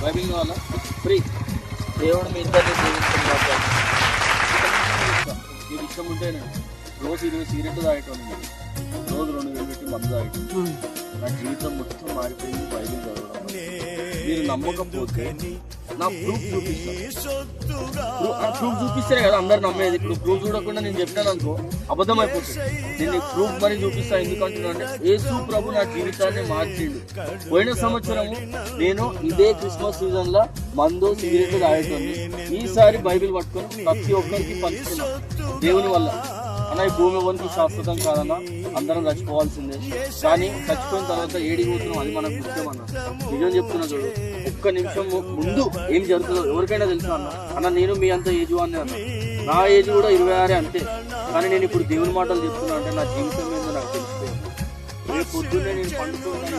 Bible కావాలా free. దేవుడు మీ ఇద్దరిని జీవిస్తున్నారు. మీకు ఇష్టం ఉంటేనే రోజు 20 సిగరెట్లు తాగేటోని, రోజు 2 వేలు పెట్టి మందు తాగేటోని. నా జీవితం మొత్తం మారిపోయింది బైబిల్ చదవడం. మీరు నమ్మకపోతే నా ప్రూఫ్ చూపిస్తేనే కదా అందరు నమ్మేది. ఇప్పుడు ప్రూఫ్ చూడకుండా నేను చెప్పాను అనుకో అబద్ధం అయిపోతుంది. నేను ప్రూఫ్ మరి చూపిస్తాను. ఎందుకంటున్నా అంటే యేసు ప్రభు నా జీవితాన్ని మార్చిండు. పోయిన సంవత్సరము నేను ఇదే క్రిస్మస్ సీజన్ లో మందు సిగరెట్లు తాగేటోని. ఈసారి బైబిల్ పట్టుకొని ప్రతి ఒక్కరికి పంచుతున్నాను దేవుని వల్ల. అన్న ఈ భూమి ఎవరికి శాశ్వతం కాదన్నా, అందరం చచ్చిపోవాల్సిందే. కానీ చచ్చిపోయిన తర్వాత ఏడికి పోతున్నాం అది మనకు ముఖ్యం అన్న. నిజం చెప్తున్నా చూడు, ఒక్క నిమిషం ముందు ఏం జరుగుతుందో ఎవరికైనా తెలుసు అన్న. నేను మీ అంత ఏజ్ వాడిని అన్న, నా ఏజ్ కూడా 26 అంతే. కానీ నేను ఇప్పుడు దేవుని మాటలు చెప్తున్నా అంటే నా జీవితం మీద నాకు తెలిసిపోయింది. రేపు పొద్దున్నే నేను పండుకోవడానికి